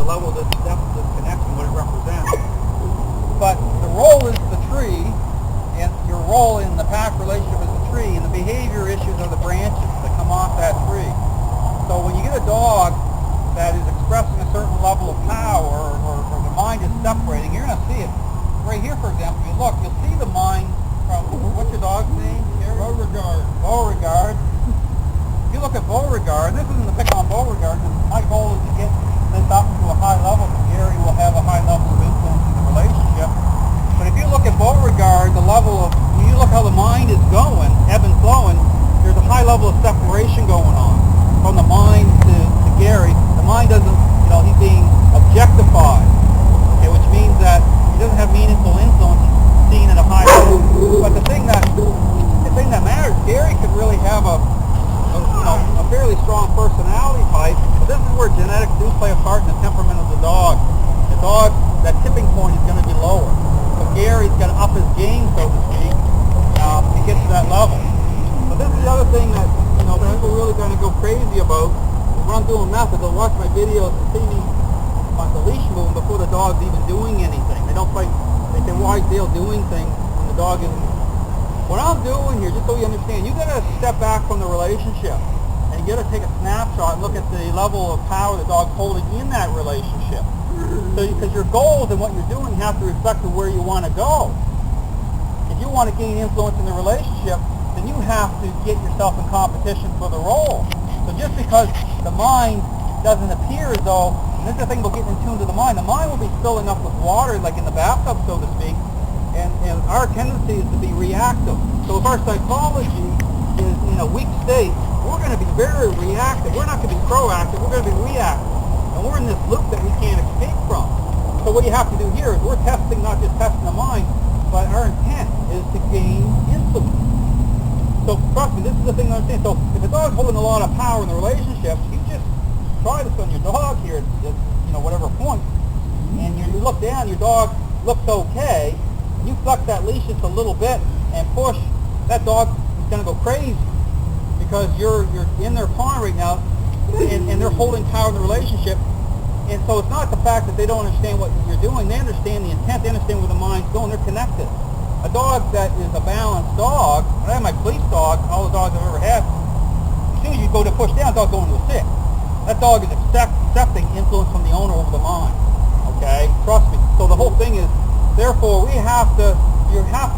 the level of this depth of this connection, what it represents. But the role is the tree, and your role in the pack relationship is the tree, and the behavior issues are the branches that come off that tree. So when you get a dog that is expressing a certain level of power, or the mind is separating, you're going to see it. Right here, for example, you look, you'll see the mind from, what's your dog's name? Beauregard. Beauregard. If you look at Beauregard, and this isn't to pick on Beauregard, because my goal is to get this up to a high level, so Gary will have a high level of influence in the relationship. But if you look at Beauregard, the level of, you look how the mind is going, ebb and flowing, there's a high level of separation going on from the mind to Gary. The mind doesn't, he's being objectified, okay, which means that he doesn't have meaningful influence seen at a high level. But the thing that matters, Gary could really have a fairly strong personality type, but this is where genetics do play a part in the temperament of the dog. The dog, that tipping point is going to be lower. So Gary's got to up his game, so to speak, to get to that level. But this is the other thing that people really going to go crazy about. When I'm doing methods, they'll watch my videos and see me on the leash moving before the dog's even doing anything. They don't fight. They say, why is Dale doing things when the dog isn't? What I'm doing here, just so you understand, you got to step back from the relationship, and you got to take a snapshot and look at the level of power the dog's holding in that relationship. So, because your goals and what you're doing have to reflect where you want to go. If you want to gain influence in the relationship, then you have to get yourself in competition for the role. So just because the mind doesn't appear as though, and this is the thing about getting in tune to the mind will be filling up with water, like in the bathtub, so to speak, and our tendency is to be reactive. So if our psychology is in a weak state, we're going to be very reactive. We're not going to be proactive, we're going to be reactive. And we're in this loop that we can't escape from. So what you have to do here is we're testing, not just testing the mind, but our intent is to gain influence. So trust me, this is the thing to understand. So if a dog's holding a lot of power in the relationship, you just try this on your dog here at whatever point, and you look down, your dog looks okay, and you flex that leash just a little bit and push, that dog is going to go crazy because you're in their pond right now, and they're holding power in the relationship. And so it's not the fact that they don't understand what you're doing. They understand the intent. They understand where the mind's going. They're connected. A dog that is a balanced dog, when I have my police dog, all the dogs I've ever had, as soon as you go to push down, the dog's going to a sit. That dog is accepting influence from the owner over the mind. Okay? Trust me. So the whole thing is, therefore, you have to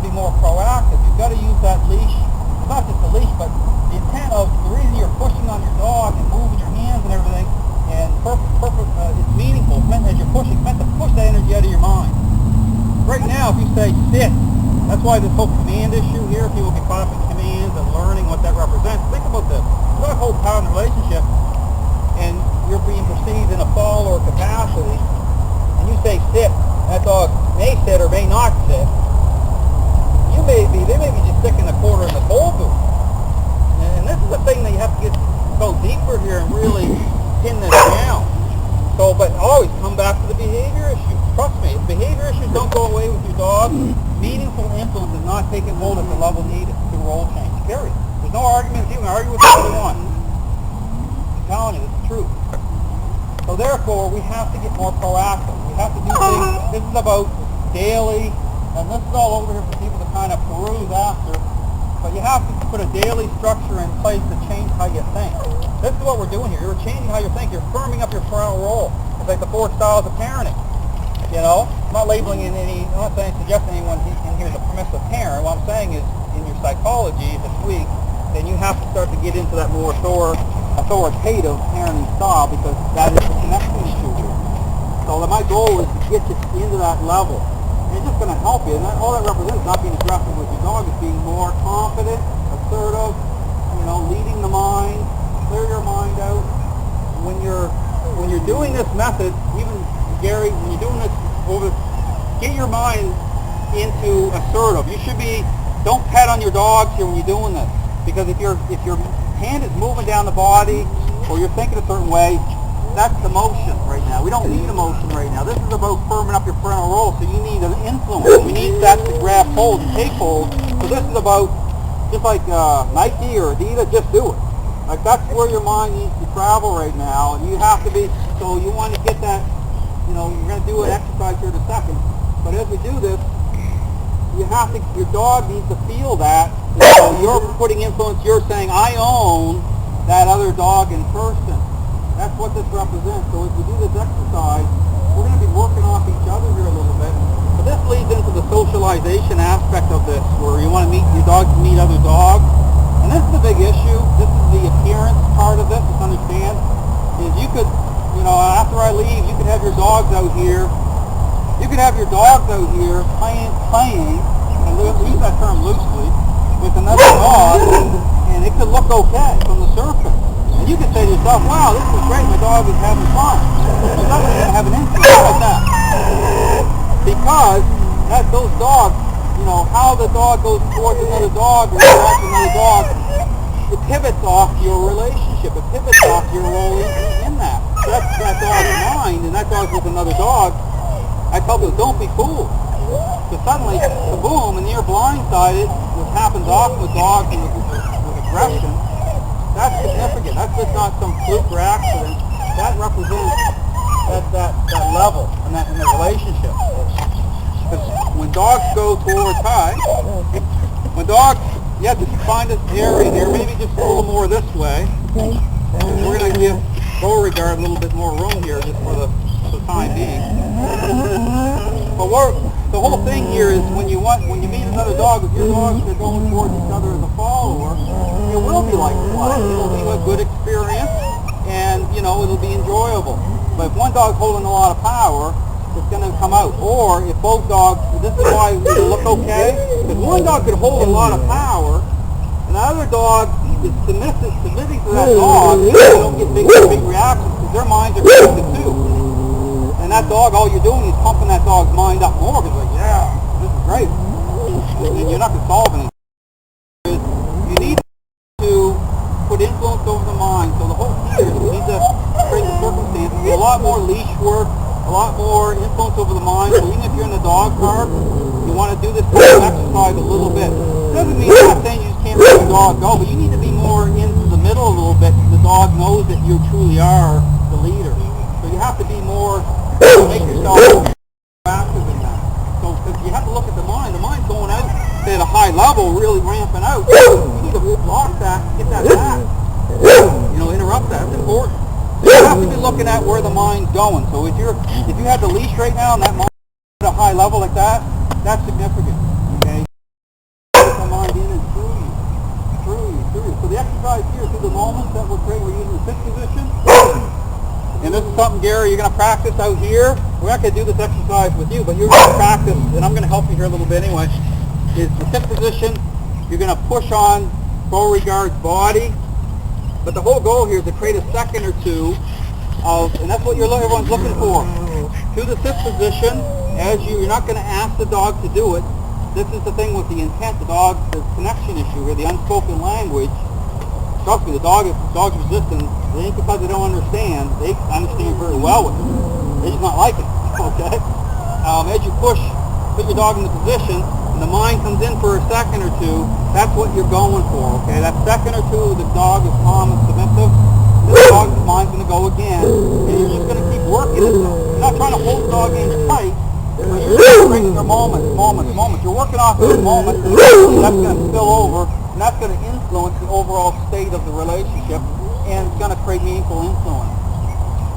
be more proactive. You've got to use that leash. It's not just the leash, but the intent of the reason you're pushing on your dog and moving your hands and everything, and it's meaningful. It's meant, as you're pushing, it's meant to push that energy out of your mind. Right now, if you say sit, that's why this whole command issue here, people get caught up in commands and learning what that represents. Think about this. You've got to hold power in the relationship, and you're being perceived in a follower capacity, and you say sit, that dog may sit or may not sit. They may be just sticking a quarter in the toll booth. And this is the thing that you have to go deeper here and really pin this down. So, but always come back to the behavior issue. Trust me, if behavior issues don't go away with your dog, meaningful influence is not taking hold at the level needed to role change. Period. There's no arguments. You can argue with all they want. I'm telling you, it's the truth. So therefore, we have to get more proactive. We have to do things. This is about daily, and this is all over here for people to kind of peruse after. But you have to put a daily structure in place to change how you think. This is what we're doing here. You're changing how you think. You're firming up your parental role. It's like the 4 styles of parenting. I'm not labeling I'm not saying suggesting anyone in here is a permissive parent. What I'm saying is, in your psychology, if it's weak, then you have to start to get into that more authoritative parenting style, because that is the connection issue here. So my goal is to get you into that level. And it's just going to help you. And all that represents not being aggressive with your dog. It's being more confident, assertive, leading the mind, clear your mind out. When you're doing this method, even Gary, when you're doing this get your mind into assertive. You should be, don't pet on your dogs here when you're doing this, because if your hand is moving down the body, or you're thinking a certain way, that's emotion right now. We don't need emotion right now. This is about firming up your parental role, so you need an influence. We need that to grab hold and take hold. So this is about, just like Nike or Adidas, just do it. Like, that's where your mind needs to travel right now, and you have to be, so you want to get that we're going to do an exercise here in a second. But as we do this, your dog needs to feel that. You're putting influence, you're saying, I own that other dog in person. That's what this represents. So as we do this exercise, we're going to be working off each other here a little bit. But this leads into the socialization aspect of this, where you want to meet your dog to meet other dogs. And this is the big issue. This is the appearance part of this, to understand, is you could, after I leave, you could have your dogs out here. You could have your dogs out here playing, and use that term loosely, with another dog, and it could look okay from the surface. And you could say to yourself, wow, this is great, my dog is having fun. You're not going to have an incident like that. Because those dogs, how the dog goes towards another dog or interacts with another dog, it pivots off your relationship. It pivots off your role in that. So that's that dog's mind, and that dog's with another dog. I tell people, don't be fooled. So suddenly, kaboom, and you're blindsided, which happens often with dogs and with aggression. That's significant. That's just not some fluke or accident. That represents that level in the relationship. Because when dogs go towards you have to find this area here, maybe just a little more this way. We're going to give Beauregard a little bit more room here just for the time being. But the whole thing here is when you meet another dog, if your dogs are going towards each other as a follower, it will be like fun. It'll be a good experience, and it'll be enjoyable. But if one dog's holding a lot of power, it's going to come out. Or if both dogs, this is why it'll look okay, because one dog could hold a lot of power, and the other dog is submitting to that dog, and they don't get big reactions because their minds are connected too. And that dog, all you're doing is pumping that dog's mind up more, because like, yeah, this is great. And you're not going to solve anything. You need to put influence over the mind. So the whole key is you need to create the circumstances. A lot more leash work, a lot more influence over the mind. So even if you're in the dog park, you want to do this kind of exercise a little bit. It doesn't mean, I'm not saying you just can't let the dog go, but you need to be more into the middle a little bit so the dog knows that you truly are the leader. So you have to be more, make yourself active in that. So because you have to look at the mind. The mind's going out, say at a high level, really ramping out. You need to block that, get that back. Interrupt that. It's important. So you have to be looking at where the mind's going. So if you have the leash right now and that mind at a high level like that, that's significant. Okay? Put the mind in and through you. So the exercise here through the moments that we're using the sit position. And this is something, Gary, you're going to practice out here. We're not going to do this exercise with you, but you're going to practice, and I'm going to help you here a little bit anyway, is the sit position. You're going to push on Beauregard's body. But the whole goal here is to create a second or two of, and that's what everyone's looking for. To the sit position, you're not going to ask the dog to do it. This is the thing with the intent, the connection issue here, the unspoken language. Trust me, the dog's resistant. It ain't because they don't understand. They understand very well with it. They just not like it. Okay? As you put your dog in the position, and the mind comes in for a second or two, that's what you're going for. Okay? That second or two, the dog is calm and submissive. This dog's mind's going to go again, and you're just going to keep working it. You're not trying to hold the dog in tight, but you're just bringing your moments. You're working off those moments, and that's going to spill over. And that's going to influence the overall state of the relationship, and it's going to create meaningful influence.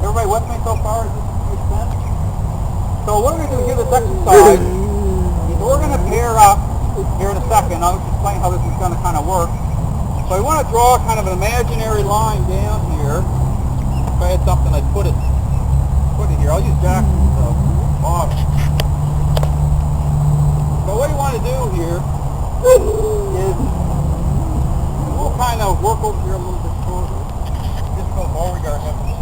Everybody with me so far? Does this make sense? So what we're going to do here, this exercise, is we're going to pair up here in a second. I'll explain how this is going to kind of work. So I want to draw kind of an imaginary line down here. If I had something, I'd put it here. I'll use Jackson's model. So what you want to do here is we'll kind of work over here a little bit further. Just so Beauregard has a